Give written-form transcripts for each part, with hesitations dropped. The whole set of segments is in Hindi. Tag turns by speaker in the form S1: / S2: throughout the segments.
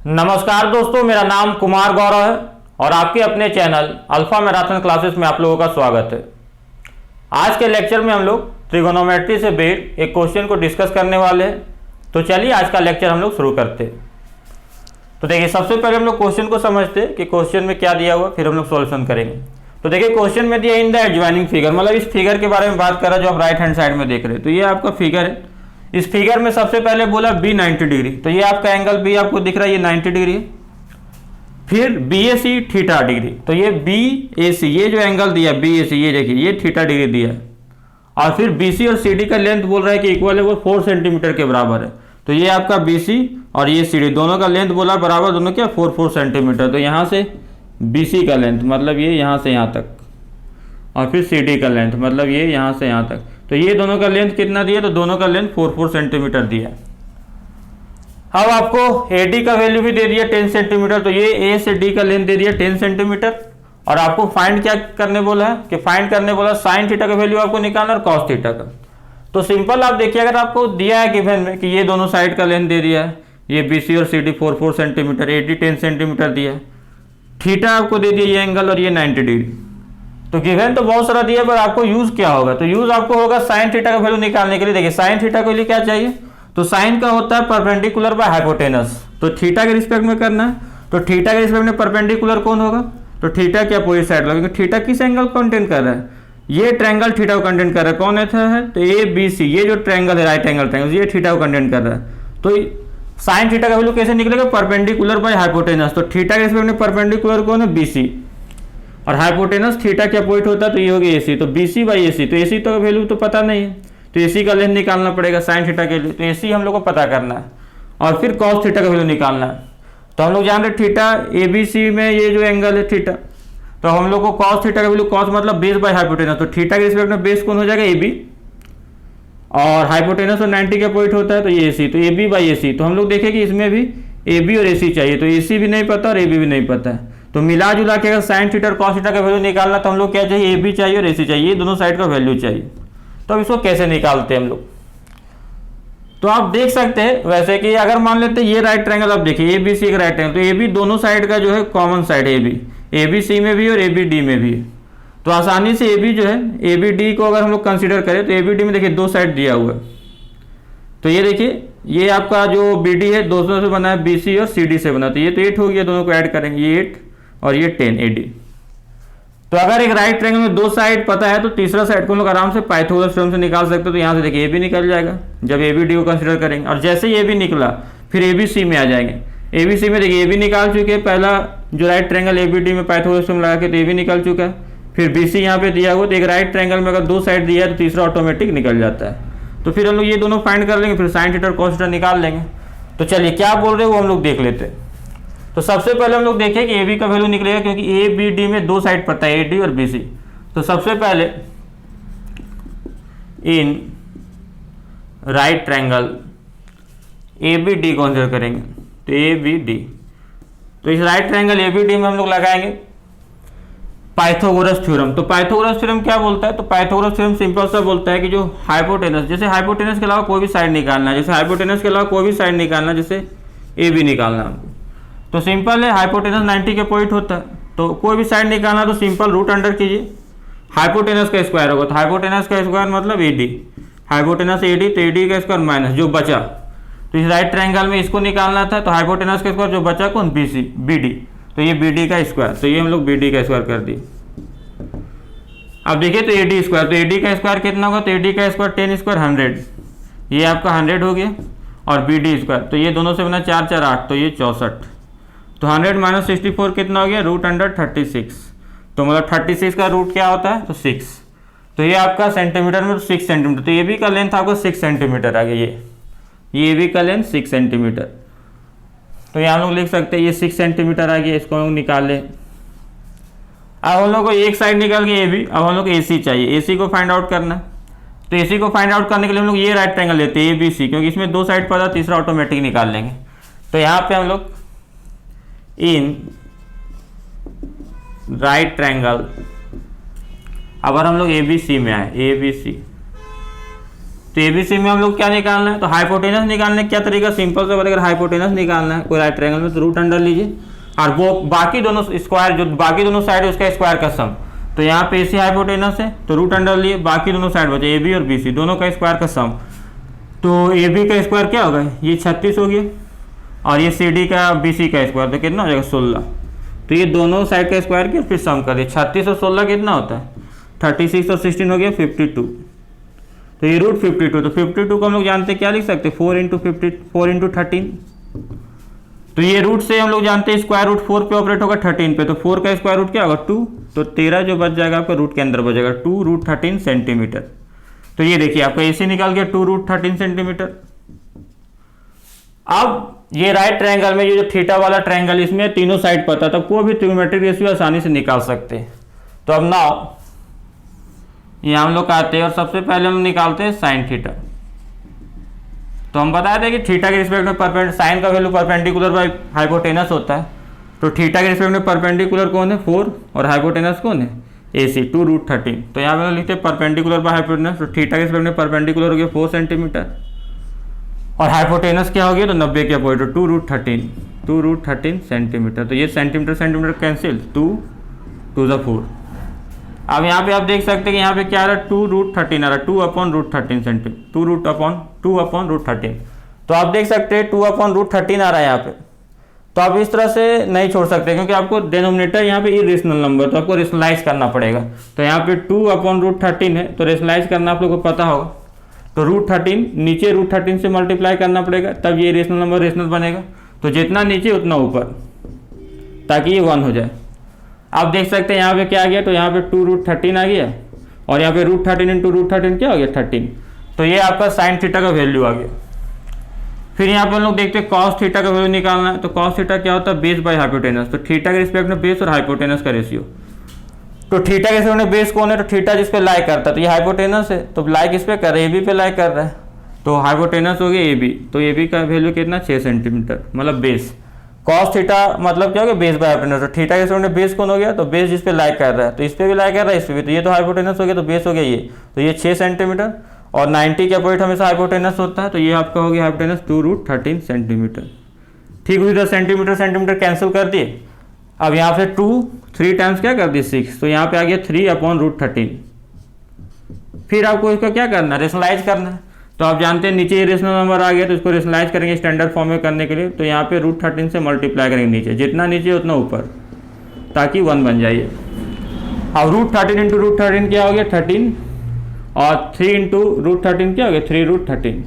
S1: नमस्कार दोस्तों, मेरा नाम कुमार गौरव है और आपके अपने चैनल अल्फा मैराथन क्लासेस में आप लोगों का स्वागत है। आज के लेक्चर में हम लोग ट्रिगोनोमेट्री से बेस्ड एक क्वेश्चन को डिस्कस करने वाले हैं। तो चलिए आज का लेक्चर हम लोग शुरू करते हैं। तो देखिए, सबसे पहले हम लोग क्वेश्चन को समझते हैं कि क्वेश्चन में क्या दिया हुआ, फिर हम लोग सॉल्यूशन करेंगे। तो देखिए, क्वेश्चन में दिया इन द एडजॉइनिंग फिगर, मतलब इस फिगर के बारे में बात कर रहा है जो आप राइट हैंड साइड में देख रहे हैं। तो ये आपका फिगर है। इस फिगर में सबसे पहले बोला बी 90 डिग्री, तो ये आपका एंगल बी आपको दिख रहा है, ये 90 डिग्री है। फिर बी ए सी थीटा डिग्री, तो ये बी ए सी, ये जो एंगल दिया बी ए सी, ये देखिए ये थीटा डिग्री दिया है। और फिर बी सी और सी डी का लेंथ बोल रहा है कि इक्वल है, वो 4 सेंटीमीटर के बराबर है। तो ये आपका बी सी और ये सी डी दोनों का लेंथ बोला बराबर, दोनों क्या 4 सेंटीमीटर। तो यहाँ से बी सी का लेंथ मतलब ये यहाँ से यहाँ तक, और फिर सी डी का लेंथ मतलब ये यहाँ से यहाँ तक। तो ये दोनों का लेंथ कितना दिया, तो दोनों का लेंथ 4 सेंटीमीटर दिया। अब आपको ए डी का वैल्यू भी दे दिया 10 सेंटीमीटर, तो ये ए से डी का लेंथ दे दिया 10 सेंटीमीटर। और आपको फाइंड क्या करने बोला है कि फाइंड करने बोला साइन थीटा का वैल्यू आपको निकालना और कॉस थीटा का। तो सिंपल आप देखिए, अगर आपको दिया है गिवन में कि ये दोनों साइड का लेंथ दे दिया है, ये बी सी और C D 4 centimetre, A D 10 centimetre दिया है, थीटा आपको दे दिया ये एंगल और ये 90 डिग्री। तो गिवन तो बहुत सारा दिया, पर आपको यूज क्या होगा, तो यूज आपको होगा साइन थीटा का वैल्यू निकालने के लिए। देखिए साइन थीटा के लिए क्या चाहिए, तो साइन का होता है परपेंडिकुलर बाय हाइपोटेनस। तो थीटा के रिस्पेक्ट में करना है, तो थीटा के रिस्पेक्ट में परपेंडिकुलर कौन होगा, तो थीटा की अपोजिट साइड होगा, क्योंकि थीटा किस एंगल को कंटेंट कर रहा है, ये ट्रायंगल थीटा को कंटेंट कर रहा है। कौन ऐसा है, तो ए बी सी, ये जो ट्रायंगल है राइट एंगल ट्रायंगल, ये थीटा को कंटेंट कर रहा है। तो साइन थीटा का वैल्यू कैसे निकलेगा, परपेंडिकुलर बाय हाइपोटेनस। तो थीटा के रिस्पेक्ट में परपेंडिकुलर कौन है, बी सी, और हाइपोटेनस थीटा के अपोजिट होता है, तो ये होगी ए सी। तो बी सी बाई ए सी, तो ए सी तो वैल्यू तो पता नहीं है, तो ए सी का लेंथ निकालना पड़ेगा साइन थीटा के लिए। तो ए सी हम लोग को पता करना है, और फिर कॉस थीटा का वैल्यू निकालना है। तो हम लोग जान रहे थीटा ए बी सी में ये जो एंगल है थीटा, तो हम लोग को कॉस थीटा का वैल्यू, कॉस मतलब बेस बाय हाइपोटेनस, तो थीटा के रिस्पेक्ट में बेस कौन हो जाएगा, ए बी, और हाइपोटेनस और 90 के अपोजिट होता है, तो ये ए सी, तो ए बी बाई ए सी। तो हम लोग देखें कि इसमें भी ए बी और ए सी चाहिए, तो ए सी भी नहीं पता और ए बी भी नहीं पता है। तो मिला जुला के अगर साइन थीटा और कॉस थीटा का वैल्यू निकालना, तो हम लोग क्या चाहिए, ए बी चाहिए और ए सी चाहिए, ये दोनों साइड का वैल्यू चाहिए। तो अब इसको कैसे निकालते हैं हम लोग, तो आप देख सकते हैं वैसे कि अगर मान लेते हैं ये राइट ट्रायंगल, आप देखिए ए बी सी का राइट ट्रायंगल, तो ए बी दोनों साइड का जो है कॉमन साइड है, ए बी सी में भी और ए बी डी में भी है। तो आसानी से ए बी जो है, ए बी डी को अगर हम लोग कंसिडर करें, तो ए बी डी में देखिए दो साइड दिया हुआ है। तो ये देखिए, ये आपका जो बी डी है दोनों से बना है, बी सी और सी डी से बना, तो ये तो 8 हो गया, दोनों को ऐड करेंगे, ये 8 और ये 10 ए डी। तो अगर एक राइट ट्रायंगल में दो साइड पता है, तो तीसरा साइड को हम लोग आराम से पाइथागोरस थ्योरम से निकाल सकते हो। तो यहाँ से देखिए ए बी निकल जाएगा जब ए बी डी को कंसिडर करेंगे, और जैसे ही ए बी निकला फिर ए बी सी में आ जाएंगे। ए बी सी में देखिए ए बी निकाल चुके हैं, पहला जो right triangle A B D में पाइथागोरस थ्योरम लगा के, तो ए बी निकल चुका है। फिर बी सी यहाँ पे दिया हुआ, तो एक राइट ट्रायंगल में अगर दो साइड दिया है तो तीसरा ऑटोमेटिक निकल जाता है। तो फिर हम लोग ये दोनों फाइंड कर लेंगे, फिर साइन थीटा और कॉस थीटा निकाल लेंगे। तो चलिए क्या बोल रहे हैं वो हम लोग देख लेते हैं। तो सबसे पहले हम लोग देखें कि ए बी का वैल्यू निकलेगा, क्योंकि ए बी डी में दो साइड पड़ता है, ए डी और बी सी। तो सबसे पहले इन right triangle A B D consider करेंगे, तो ए बी डी। तो इस right triangle A B D में हम लोग लगाएंगे पाइथागोरस थ्योरम। तो पाइथागोरस थ्योरम क्या बोलता है, तो पाइथागोरस थ्योरम सिंपल सा बोलता है कि जो हाइपोटेनस, जैसे हाइपोटेनस के अलावा कोई भी साइड निकालना है, जैसे हाइपोटेनस के अलावा कोई भी साइड निकालना है, जैसे ए बी निकालना हमको, तो सिंपल है, हाइपोटेनस 90 के पॉइंट होता है, तो कोई भी साइड निकालना तो सिंपल रूट अंडर कीजिए, हाइपोटेनस का स्क्वायर होगा, तो हाइपोटेनस का स्क्वायर मतलब A D, hypotenuse A D, तो ए डी का स्क्वायर माइनस जो बचा। तो इस राइट ट्रायंगल में इसको निकालना था, तो हाइपोटेनस का स्क्वायर जो बचा कौन, बी सी, बी डी, तो ये बी डी का स्क्वायर, तो ये हम लोग बी डी का स्क्वायर कर दिए। अब देखिए तो ए डी स्क्वायर, तो ए डी का स्क्वायर कितना होगा, तो ए डी का स्क्वायर 10 स्क्वायर 100, ये आपका 100 हो गया, और बी डी स्क्वायर, तो ये दोनों से बना 4 4 8, तो ये 64। तो 100 माइनस 64 कितना हो गया, रूट अंडर 36। तो मतलब 36 का रूट क्या होता है, तो 6। तो ये आपका सेंटीमीटर में 6 सेंटीमीटर, तो ये भी का लेंथ आपको 6 सेंटीमीटर आ गया, ये भी का लेंथ 6 सेंटीमीटर। तो यहाँ लोग लिख सकते हैं ये 6 सेंटीमीटर आ गया, इसको हम लोग निकाल लें। अब हम लोग को एक साइड निकाल के ए बी, अब हम लोग को ए सी चाहिए, ए सी को फाइंड आउट करना है। तो ए सी को फाइंड आउट करने के लिए हम लोग ये राइट ट्रायंगल लेते हैं ए बी सी, क्योंकि इसमें दो साइड पता, तीसरा ऑटोमेटिक निकाल लेंगे। तो यहाँ पे हम लोग इन राइट ट्रायंगल, अगर हम लोग ए बी सी में आए, ए बी सी, तो एबीसी में हम लोग क्या निकालना है, तो हाइपोटेनस निकालने का क्या तरीका, सिंपल से अगर हाइपोटेनस निकालना है कोई राइट ट्रायंगल में तो रूट अंडर लीजिए और वो बाकी दोनों स्क्वायर जो बाकी दोनों साइड है उसका स्क्वायर का सम। तो यहाँ पे एसी हाइपोटेनस है तो रूट अंडर लिए, बाकी दोनों साइड बचे ए बी और बी सी दोनों का स्क्वायर का सम। तो ए बी का स्क्वायर क्या होगा, ये 36 हो गया और ये सी डी का बी सी का स्क्वायर तो कितना हो जाएगा 16। तो ये दोनों साइड का स्क्वायर किया फिर सम कर दिया, 36 और 16 कितना होता है 36 और 16 हो गया 52। तो ये रूट 52, तो 52 को हम लोग जानते हैं क्या लिख सकते हैं 4 इंटू 13। तो ये रूट से हम लोग जानते हैं स्क्वायर रूट 4 पे ऑपरेट होगा 13 पे, तो 4 का स्क्वायर रूट क्या होगा 2, तो 13 जो बच जाएगा आपका रूट के अंदर बचेगा 2 रूट 13 सेंटीमीटर। तो ये देखिए आपका एसी निकाल गया 2 रूट 13 सेंटीमीटर। अब ये राइट ट्रायंगल में ये जो थीटा वाला ट्रायंगल इसमें तीनों साइड पता था, कोई भी ट्रिग्नोमेट्रिक रेशियो आसानी से निकाल सकते हैं। तो अब ना ये हम लोग आते हैं और सबसे पहले हम निकालते हैं साइन थीटा। तो हम बताए थे कि थीटा के रिस्पेक्ट में साइन का वैल्यू परपेंडिकुलर बाय हाइपोटेनस होता है। तो थीटा के रिस्पेक्ट में परपेंडिकुलर कौन है 4 और हाइपोटेनस कौन है AC 2 रूट 13। तो यहाँ पे लिखते हैं परपेंडिकुलर बाय हाइपोटेनस, तो थीटा के रिस्पेक्ट में परपेंडिकुलर हो गया 4 सेंटीमीटर और हाइपोटेनस क्या हो गया तो 90 के अपोजिट, तो 2 रूट 13 सेंटीमीटर। तो ये सेंटीमीटर कैंसिल 2 2 × 4। अब यहाँ पे आप देख सकते हैं कि यहाँ पे क्या आ रहा है 2 रूट 13 आ रहा है 2 upon root 13 centimetre 2 upon root 13। तो आप देख सकते हैं 2 अपॉन रूट 13 आ रहा है यहाँ पे। तो आप इस तरह से नहीं छोड़ सकते क्योंकि आपको डिनोमिनेटर यहाँ पे इरेशनल नंबर, तो आपको रेशनलाइज करना पड़ेगा। तो यहाँ पे 2 अपॉन रूट 13 है तो रेशनलाइज करना आप लोग को पता होगा। तो रूट 13 नीचे रूट 13 से मल्टीप्लाई करना पड़ेगा तब ये रेशनल नंबर रेशनल बनेगा। तो जितना नीचे उतना ऊपर ताकि ये 1 हो जाए। आप देख सकते हैं यहाँ पे क्या आ गया, तो यहाँ पे 2 रूट 13 आ गया और यहाँ पे रूट 13 इंटू रूट 13 क्या हो गया 13। तो ये आपका साइन थीटा का वैल्यू आ गया। फिर यहाँ पे हम लोग देखते हैं कॉस थीटा का वैल्यू निकालना है। तो कॉस थीटा क्या होता है बेस बाय हाइपोटेनस। तो थीटा के रिस्पेक्ट में बेस और हाइपोटेनस का रेशियो। तो थीटा के रिस्पेक्ट में बेस कौन है, तो थीटा जिस पे लाई करता है तो ये हाइपोटेनस है, तो लाई किस पे कर रहा है AB पे लाई कर रहा है। तो हाइपोटेनस हो गया AB, तो AB का वैल्यू कितना 6 सेंटीमीटर मतलब बेस। कॉस थीटा मतलब क्या हो गया बेस बाय हाइपोटेनस। तो थीटा के रिस्पेक्ट में बेस कौन हो गया, तो बेस जिस पे लाई कर रहा है तो इस पे भी लाई कर रहा है इस पे भी, तो ये तो हाइपोटेनस हो गया तो बेस हो गया ये, तो ये 6 सेंटीमीटर और 90 के अपोजिट हमेशा हाइपोटेनस होता है। तो ये आपका हो गया हाइपोटेनस 2 रूट 13 सेंटीमीटर। ठीक हुई, तो सेंटीमीटर कैंसिल कर दिए। अब यहाँ पे 2 3 टाइम्स क्या कर दिए 6, तो यहाँ पे आ गया 3 अपॉन रूट 13। फिर आपको इसका क्या करना है रेशनलाइज करना है। तो आप जानते हैं नीचे रेशनल नंबर आ गया तो इसको रेशनलाइज करेंगे स्टैंडर्ड फॉर्म में करने के लिए। तो यहाँ पे रूट 13 से मल्टीप्लाई करेंगे नीचे, जितना नीचे उतना ऊपर ताकि 1 बन जाइए। अब रूट 13 इंटू रूट 13 क्या हो गया 13 और 3 इंटू रूट 13 क्या हो गया 3 रूट 13।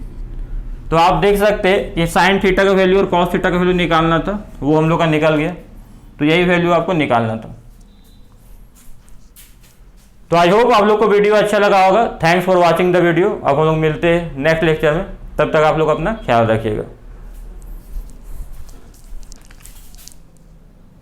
S1: तो आप देख सकते हैं ये साइन थीटा का वैल्यू और कॉस थीटा का वैल्यू निकालना था, वो हम लोग का निकल गया। तो यही वैल्यू आपको निकालना था। तो आई होप आप लोग को वीडियो अच्छा लगा होगा। Thanks for watching the video. अब हम लोग मिलते हैं नेक्स्ट लेक्चर में, तब तक आप लोग अपना ख्याल रखिएगा।